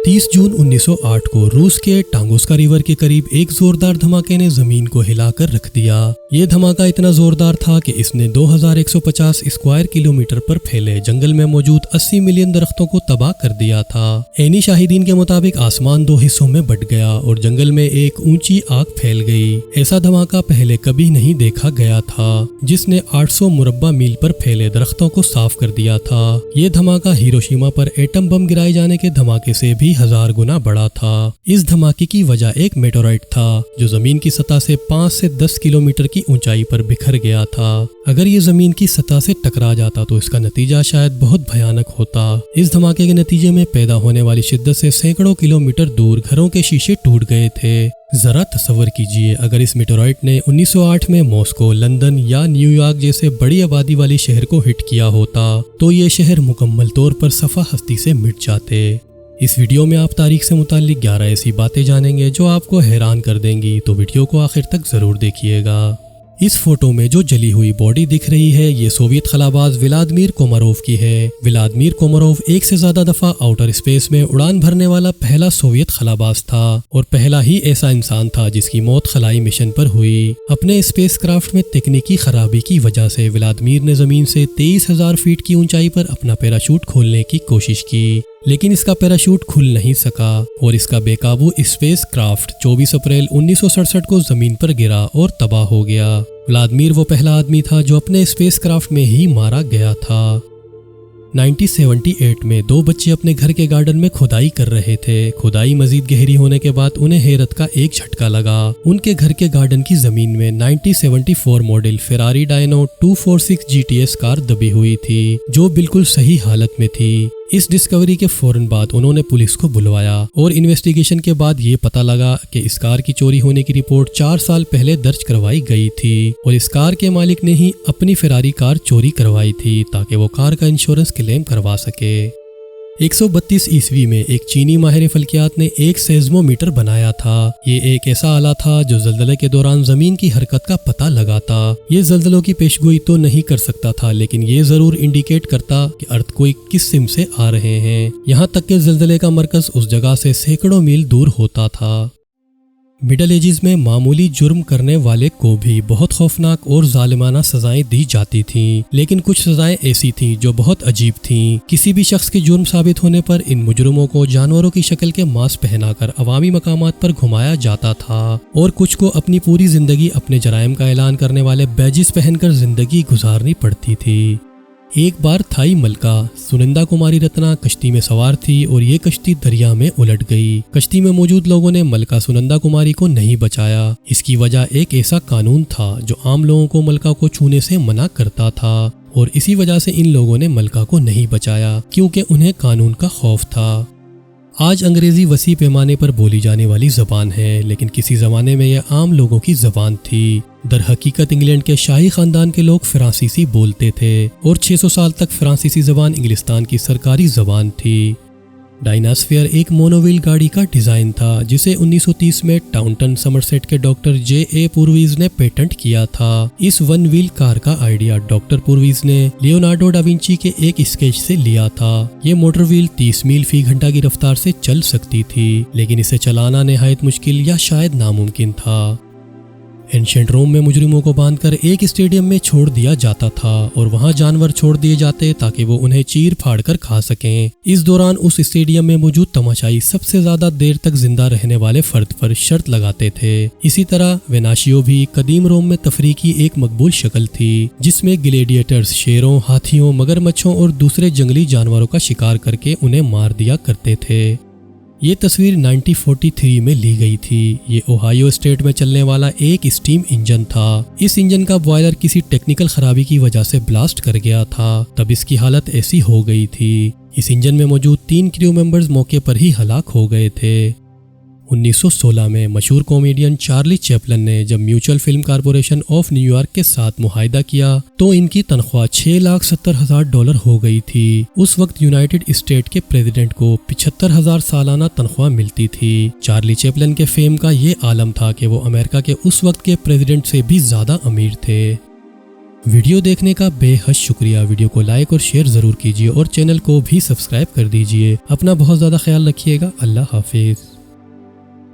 30 जून 1908 को रूस के टांगोस्का रिवर के करीब एक जोरदार धमाके ने जमीन को हिलाकर रख दिया। ये धमाका इतना जोरदार था कि इसने 2150 स्क्वायर किलोमीटर पर फैले जंगल में मौजूद 80 मिलियन दरख्तों को तबाह कर दिया था। ऐनी शाहिदीन के मुताबिक आसमान 2 हिस्सों में बट गया और जंगल में एक ऊंची आग फैल गई। ऐसा धमाका पहले कभी नहीं देखा गया था, जिसने 800 मुरब्बा मील पर फैले दरख्तों को साफ कर दिया था। ये धमाका हिरोशिमा पर एटम बम गिराए जाने के धमाके से भी 1000 गुना बड़ा था। इस धमाके की वजह एक मेटेराइट था जो जमीन की सतह से 5 से 10 किलोमीटर की ऊंचाई पर बिखर गया था। अगर ये जमीन की सतह से टकरा जाता तो इसका नतीजा शायद बहुत भयानक होता। इस धमाके के नतीजे में पैदा होने वाली शिद्दत से सैकड़ों किलोमीटर दूर घरों के शीशे टूट गए थे। जरा तस्वर कीजिए, अगर इस मेटेराइट ने 1908 में मॉस्को, लंदन या न्यूयॉर्क जैसे बड़ी आबादी वाली शहर को हिट किया होता तो ये शहर मुकम्मल तौर पर सफा हस्ती से मिट जाते। इस वीडियो में आप तारीख से मुताल्लिक 11 ऐसी बातें जानेंगे जो आपको हैरान कर देंगी, तो वीडियो को आखिर तक जरूर देखिएगा। इस फोटो में जो जली हुई बॉडी दिख रही है ये सोवियत खलाबाज व्लादिमीर कोमारोव की है। व्लादिमीर कोमारोव एक से ज्यादा दफा आउटर स्पेस में उड़ान भरने वाला पहला सोवियत खलाबाज था और पहला ही ऐसा इंसान था जिसकी मौत खलाई मिशन पर हुई। अपने स्पेस क्राफ्ट में तकनीकी खराबी की वजह से व्लादिमीर ने जमीन से 23,000 फीट की ऊंचाई पर अपना पैराशूट खोलने की कोशिश की, लेकिन इसका पैराशूट खुल नहीं सका और इसका बेकाबू स्पेस क्राफ्ट 24 अप्रैल 1967 को जमीन पर गिरा और तबाह हो गया। व्लादिमीर वो पहला आदमी था जो अपने स्पेस क्राफ्ट में ही मारा गया था। 1978 में 2 बच्चे अपने घर के गार्डन में खुदाई कर रहे थे। खुदाई मजीद गहरी होने के बाद उन्हें हैरत का एक झटका लगा। उनके घर के गार्डन की जमीन में 1974 model Ferrari Dino 246 GTS car दबी हुई थी जो बिल्कुल सही हालत में थी। इस डिस्कवरी के फौरन बाद उन्होंने पुलिस को बुलवाया और इन्वेस्टिगेशन के बाद ये पता लगा कि इस कार की चोरी होने की रिपोर्ट 4 साल पहले दर्ज करवाई गई थी और इस कार के मालिक ने ही अपनी फेरारी कार चोरी करवाई थी ताकि वो कार का इंश्योरेंस क्लेम करवा सके। 132 ईस्वी में एक चीनी माहिर फल्कियात ने एक सेस्मोमीटर बनाया था। ये एक ऐसा आला था जो ज़लज़ले के दौरान जमीन की हरकत का पता लगाता। ये ज़लज़लों की पेशगोई तो नहीं कर सकता था, लेकिन ये जरूर इंडिकेट करता कि अर्थक्वेक किस सिम से आ रहे हैं। यहाँ तक कि ज़लज़ले का मरकज उस जगह से सैकड़ों मील दूर होता था। मिडल एजेस में मामूली जुर्म करने वाले को भी बहुत खौफनाक और जालिमाना सजाएं दी जाती थीं, लेकिन कुछ सजाएं ऐसी थीं जो बहुत अजीब थीं। किसी भी शख्स के जुर्म साबित होने पर इन मुजरिमों को जानवरों की शक्ल के मांस पहनाकर अवामी मकामात पर घुमाया जाता था और कुछ को अपनी पूरी जिंदगी अपने जराइम का ऐलान करने वाले बैजिस पहनकर जिंदगी गुजारनी पड़ती थी। एक बार थाई मलका सुनंदा कुमारी रत्ना कश्ती में सवार थी और ये कश्ती दरिया में उलट गई। कश्ती में मौजूद लोगों ने मलका सुनंदा कुमारी को नहीं बचाया। इसकी वजह एक ऐसा कानून था जो आम लोगों को मलका को छूने से मना करता था और इसी वजह से इन लोगों ने मलका को नहीं बचाया क्योंकि उन्हें कानून का खौफ था। आज अंग्रेजी वसी पैमाने पर बोली जाने वाली जबान है, लेकिन किसी जमाने में यह आम लोगों की जबान थी। दर हकीकत इंग्लैंड के शाही खानदान के लोग फ्रांसीसी बोलते थे और 600 साल तक फ्रांसीसी जबान इंग्लिस्तान की सरकारी जबान थी। डायनास्फीयर एक मोनोव्हील गाड़ी का डिजाइन था जिसे 1930 में टाउनटन समरसेट के डॉक्टर J.A. पूर्वीज ने पेटेंट किया था। इस वन व्हील कार का आइडिया डॉक्टर पूर्वीज ने लियोनार्डो डा विंची के एक स्केच से लिया था। ये मोटर व्हील 30 मील फी घंटा की रफ्तार से चल सकती थी, लेकिन इसे चलाना निहायत मुश्किल या शायद नामुमकिन था। एंशिएंट रोम में मुजरिमों को बांधकर एक स्टेडियम में छोड़ दिया जाता था और वहां जानवर छोड़ दिए जाते ताकि वो उन्हें चीर फाड़ कर खा सकें। इस दौरान उस स्टेडियम में मौजूद तमाशाई सबसे ज्यादा देर तक जिंदा रहने वाले फर्द पर शर्त लगाते थे। इसी तरह वेनाशियो भी कदीम रोम में तफरीह की एक मकबूल शक्ल थी जिसमें ग्लेडिएटर्स शेरों, हाथियों, मगरमच्छों और दूसरे जंगली जानवरों का शिकार करके उन्हें मार दिया करते थे। ये तस्वीर 1943 में ली गई थी। ये ओहायो स्टेट में चलने वाला एक स्टीम इंजन था। इस इंजन का बॉयलर किसी टेक्निकल खराबी की वजह से ब्लास्ट कर गया था, तब इसकी हालत ऐसी हो गई थी। इस इंजन में मौजूद 3 क्रू मेंबर्स मौके पर ही हलाक हो गए थे। 1916 में मशहूर कॉमेडियन चार्ली चैपलन ने जब mutual film corporation of New York के साथ मुआहदा किया तो इनकी तनख्वाह $6,70,000 हो गई थी। उस वक्त यूनाइटेड स्टेट के प्रेसिडेंट को 75,000 सालाना तनख्वाह मिलती थी। चार्ली चैपलन के फेम का ये आलम था कि वो अमेरिका के उस वक्त के प्रेसिडेंट से भी ज्यादा अमीर थे। ویڈیو دیکھنے کا بے حد شکریہ. ویڈیو کو لائک اور شیئر ضرور کیجیے اور چینل کو بھی سبسکرائب کر دیجیے. اپنا بہت زیادہ خیال رکھیے گا. اللہ حافظ.